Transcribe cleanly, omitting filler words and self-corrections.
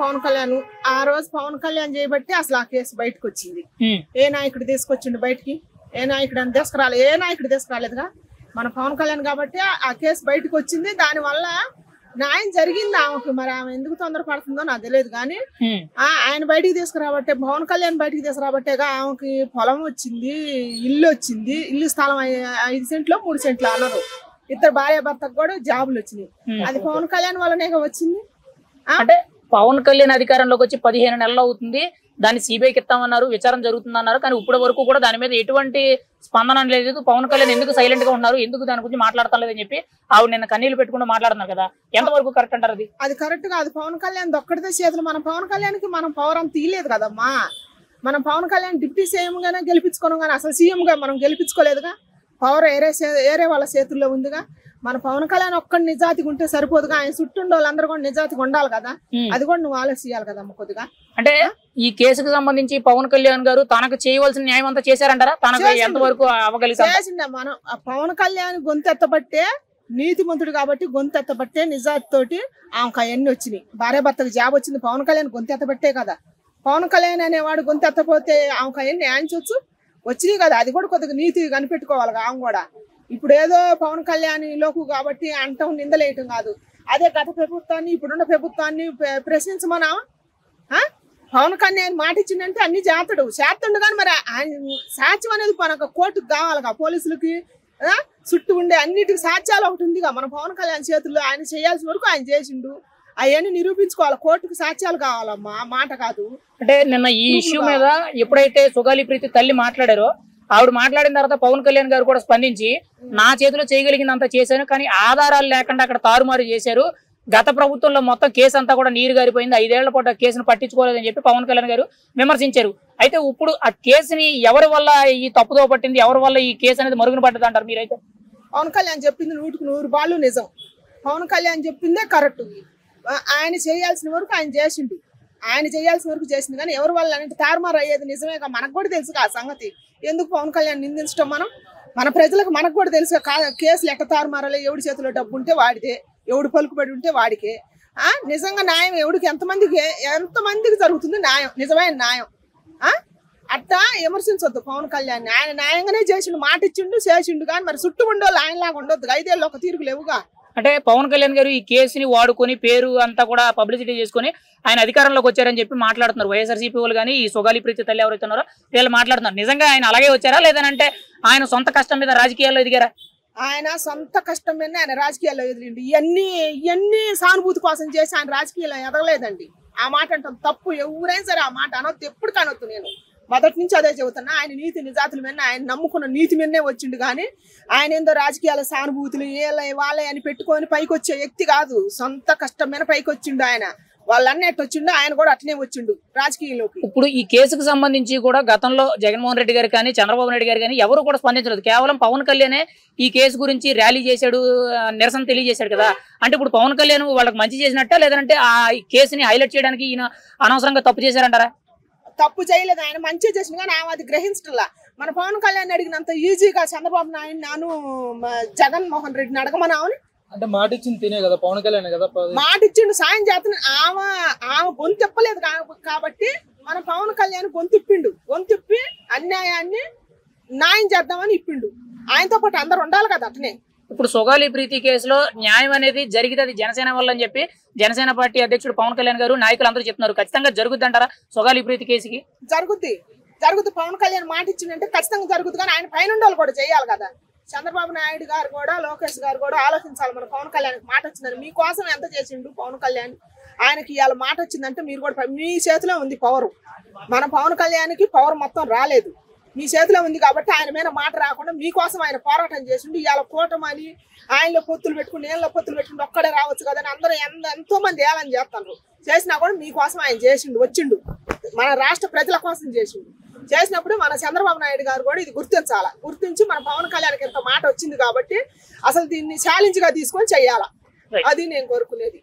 పవన్ కళ్యాణ్ ఆ రోజు పవన్ కళ్యాణ్ చేయబట్టి అసలు ఆ కేసు బయటకు వచ్చింది. ఏ నాయకుడు తీసుకొచ్చిండు బయటికి? ఏ నాయకుడు అని తీసుకురాలేదు, ఏ నాయకుడు తీసుకురాలేదుగా, మన పవన్ కళ్యాణ్ కాబట్టి ఆ కేసు బయటకు వచ్చింది. దానివల్ల న్యాయం జరిగింది ఆమెకు. మరి ఆమె ఎందుకు తొందరపడుతుందో నాకు తెలియదు కానీ ఆయన బయటికి తీసుకురాబట్టే, పవన్ కళ్యాణ్ బయటికి తీసుకురాబట్టేగా ఆమెకి పొలం వచ్చింది, ఇల్లు వచ్చింది. ఇల్లు స్థలం 5 సెంట్లు 3 సెంట్లు అన్నారు. ఇద్దరు భార్య భర్తకు కూడా జాబులు వచ్చినాయి. అది పవన్ కళ్యాణ్ వల్లనే వచ్చింది. అంటే పవన్ కళ్యాణ్ అధికారంలోకి వచ్చి 15 నెలలు అవుతుంది. దాన్ని సిబిఐకి ఇస్తామన్నారు, విచారణ జరుగుతుందన్నారు. కానీ ఇప్పటి వరకు కూడా దాని మీద ఎటువంటి స్పందన లేదు. పవన్ కళ్యాణ్ ఎందుకు సైలెంట్ గా ఉన్నారు, ఎందుకు దాని గురించి మాట్లాడతాం లేదని చెప్పి ఆవిడ నిన్న కన్నీళ్లు పెట్టుకుంటూ మాట్లాడుతున్నారు కదా, ఎంతవరకు కరెక్ట్ అంటారు? అది కరెక్ట్ కాదు. పవన్ కళ్యాణ్ ఒక్కడితే చేతులు. మన పవన్ కళ్యాణ్కి మనం పవర్ అంత తీయలేదు కదమ్మా. మనం పవన్ కళ్యాణ్ డిప్యూటీ సీఎం గానే గెలిపించుకోవడం కానీ అసలు సీఎం గా మనం గెలిపించుకోలేదుగా. పవర్ ఏరే వాళ్ళ చేతుల్లో ఉందిగా. మన పవన్ కళ్యాణ్ ఒక్కడి నిజాతిగా ఉంటే సరిపోదుగా. ఆయన చుట్టూ వాళ్ళందరూ కూడా నిజాతిగా ఉండాలి కదా. అది కూడా నువ్వు ఆలోచించాలి కదమ్మ కొద్దిగా. అంటే ఈ కేసుకు సంబంధించి పవన్ కళ్యాణ్ గారు తనకు చేయవలసిన న్యాయం అంతా చేశారంటారా? తనకు ఎంతవరకు అవగలిగారు? చేసిండే. మనం పవన్ కళ్యాణ్ గొంతెత్తబట్టే, నీతిమంతుడు కాబట్టి గొంతెత్తబట్టే నిజాతితోటి ఆమెకు అవన్నీ వచ్చినాయి. భార్య భర్తకు జాబ్ వచ్చింది పవన్ కళ్యాణ్ గొంతెత్తబట్టే కదా. పవన్ కళ్యాణ్ అనేవాడు గొంతెత్తపోతే ఆమెకు అవన్నీ న్యాయించవచ్చు వచ్చినాయి కదా. అది కూడా కొద్దిగా నీతి కనిపెట్టుకోవాలి ఆమె కూడా. ఇప్పుడు ఏదో పవన్ కళ్యాణ్ లోకు కాబట్టి అంటాం, నిందలేయటం కాదు. అదే గత ప్రభుత్వాన్ని ఇప్పుడున్న ప్రభుత్వాన్ని ప్రశ్నించమనా? పవన్ కళ్యాణ్ మాట ఇచ్చిందంటే అన్ని చేస్తుండు కానీ మరి ఆయన సాక్ష్యం అనేది మనకు కోర్టుకు కావాలిగా, పోలీసులకి చుట్టూ ఉండే అన్నిటికి సాక్ష్యాలు ఒకటి ఉందిగా. మన పవన్ కళ్యాణ్ చేతుల్లో ఆయన చేయాల్సిన వరకు ఆయన చేసిండు. అవన్నీ నిరూపించుకోవాలి, కోర్టుకు సాక్ష్యాలు కావాలమ్మా, మాట కాదు. అంటే నిన్న ఈ ఇష్యూ మీద ఎప్పుడైతే సుగాలి ప్రీతి తల్లి మాట్లాడారో, ఆవిడ మాట్లాడిన తర్వాత పవన్ కళ్యాణ్ గారు కూడా స్పందించి నా చేతిలో చేయగలిగినంత చేశాను, కానీ ఆధారాలు లేకుండా అక్కడ తారుమారు చేశారు. గత ప్రభుత్వంలో మొత్తం కేసు అంతా కూడా నీరు గారిపోయింది. 5 ఏళ్ల పాటు ఆ కేసును పట్టించుకోలేదని చెప్పి పవన్ కళ్యాణ్ గారు విమర్శించారు. అయితే ఇప్పుడు ఆ కేసుని ఎవరి వల్ల ఈ తప్పుదో పట్టింది, ఎవరి వల్ల ఈ కేసు అనేది మరుగున పడ్డది అంటారు మీరైతే? పవన్ కళ్యాణ్ చెప్పింది 100% నిజం. పవన్ కళ్యాణ్ చెప్పిందే కరెక్ట్. ఆయన చేయాల్సిన వరకు ఆయన చేసిండు, ఆయన చేయాల్సిన వరకు చేసింది. కానీ ఎవరి వల్ల అంటే తారుమారు అయ్యేది నిజమే. మనకు కూడా తెలుసు ఆ సంగతి. ఎందుకు పవన్ కళ్యాణ్ నిందించడం? మన ప్రజలకు మనకు కూడా తెలుసు కేసులు ఎట్ట తారుమారాలో. ఎవడి చేతిలో డబ్బు ఉంటే వాడితే, ఎవడు పలుకుబడి ఉంటే వాడికే. నిజంగా న్యాయం ఎవడికి ఎంతమందికి జరుగుతుంది న్యాయం, నిజమైన న్యాయం. అట్టా విమర్శించొద్దు పవన్ కళ్యాణ్. ఆయన న్యాయంగానే చేసిండు, మాట ఇచ్చిండు, చేసిండు. కానీ మరి చుట్టూ ఉండోళ్ళు ఆయనలాగా ఉండొద్దు. 5 ఏళ్ళు ఒక తీరుకు లేవుగా. అంటే పవన్ కళ్యాణ్ గారు ఈ కేసుని వాడుకొని పేరు అంతా కూడా పబ్లిసిటీ చేసుకుని ఆయన అధికారంలోకి వచ్చారని చెప్పి మాట్లాడుతున్నారు. వైఎస్ఆర్సీపీ వాళ్ళు కానీ ఈ సుగాలి ప్రీతి తల్లి ఎవరైతే ఉన్నారో వీళ్ళు మాట్లాడుతున్నారు. నిజంగా ఆయన అలాగే వచ్చారా, లేదంటే ఆయన సొంత కష్టం మీద రాజకీయాల్లో ఎదిగారా? ఆయన సొంత కష్టం మీద ఆయన రాజకీయాల్లో ఎదిరిండి. ఇవన్నీ సానుభూతి కోసం చేసి ఆయన రాజకీయాల్లో ఎదగలేదండి. ఆ మాట అంటాం తప్పు. ఎవరైనా సరే ఆ మాట అనొద్దు, ఎప్పుడు కానొద్దు. నేను మొదటి నుంచి అదే చెబుతున్నా. ఆయన నీతి నిజాతుల మీద, ఆయన నమ్ముకున్న నీతి మీదనే వచ్చిండు. కానీ ఆయన ఏందో రాజకీయాల సానుభూతులు వాళ్ళే అని పెట్టుకొని పైకి వచ్చే వ్యక్తి కాదు. సొంత కష్టం మీద పైకి వచ్చిండు ఆయన. వాళ్ళన్నీ ఎట్టు వచ్చిండు, ఆయన కూడా అట్లనే వచ్చిండు రాజకీయంలోకి. ఇప్పుడు ఈ కేసుకు సంబంధించి కూడా గతంలో జగన్మోహన్ రెడ్డి గారు కానీ చంద్రబాబు నాయుడు గారు కానీ ఎవరు కూడా స్పందించలేదు. కేవలం పవన్ కళ్యాణే ఈ కేసు గురించి ర్యాలీ చేశాడు, నిరసన తెలియజేశాడు కదా. అంటే ఇప్పుడు పవన్ కళ్యాణ్ వాళ్ళకి మంచి చేసినట్ట, లేదంటే ఆ కేసుని హైలైట్ చేయడానికి ఈయన అనవసరంగా తప్పు చేశారంటారా? తప్పు చేయలేదు, ఆయన మంచి చేసిన. కానీ ఆమె అది గ్రహించట్లా. మన పవన్ కళ్యాణ్ అడిగినంత ఈజీగా చంద్రబాబు నాయుడు జగన్మోహన్ రెడ్డిని అడగమని అంటే మాట ఇచ్చింది తినే కదా పవన్ కళ్యాణ్ కదా, మాట ఇచ్చిండు, సాయం చేస్తున్నా. ఆమె గొంతు తిప్పలేదు కాబట్టి మన పవన్ కళ్యాణ్ గొంతిప్పి అన్యాయాన్ని న్యాయం చేద్దామని ఇప్పిండు. ఆయనతో పాటు అందరు ఉండాలి కదా అట్నే. ఇప్పుడు సుగాలి ప్రీతి కేసులో న్యాయం అనేది జరిగితే అది జనసేన వల్ల అని చెప్పి జనసేన పార్టీ అధ్యక్షుడు పవన్ కళ్యాణ్ గారు నాయకులు అందరూ చెప్తున్నారు. ఖచ్చితంగా జరుగుద్ది అంటారా సుగాలి ప్రీతి కేసుకి? జరుగుద్ది. పవన్ కళ్యాణ్ మాట ఇచ్చిందంటే ఖచ్చితంగా జరుగుద్ది. కానీ ఆయన పైన వాళ్ళు కూడా చేయాలి కదా. చంద్రబాబు నాయుడు గారు కూడా, లోకేష్ గారు కూడా ఆలోచించాలి. మన పవన్ కళ్యాణ్ మాట వచ్చిందని మీకోసం ఎంత చేసిండు పవన్ కళ్యాణ్. ఆయనకి ఇవాళ మాట వచ్చిందంటే మీరు కూడా మీ చేతిలో ఉంది పవర్. మన పవన్ కళ్యాణ్కి పవర్ మొత్తం రాలేదు, మీ చేతిలో ఉంది కాబట్టి ఆయన మీద మాట రాకుండా మీకోసం ఆయన పోరాటం చేసిండు. ఇవాళ కూటమని ఆయనలో పొత్తులు పెట్టుకుని నేలలో పొత్తులు పెట్టుకుంటే ఒక్కడే రావచ్చు కదా అని అందరూ ఎంతో మంది ఏలని చేస్తారు. చేసినా కూడా మీకోసం ఆయన చేసిండు, వచ్చిండు. మన రాష్ట్ర ప్రజల కోసం చేసినప్పుడు మన చంద్రబాబు నాయుడు గారు కూడా ఇది గుర్తించి మన పవన్ కళ్యాణ్కి ఎంత మాట వచ్చింది కాబట్టి అసలు దీన్ని ఛాలెంజ్ గా తీసుకొని చెయ్యాలా, అది నేను కోరుకునేది.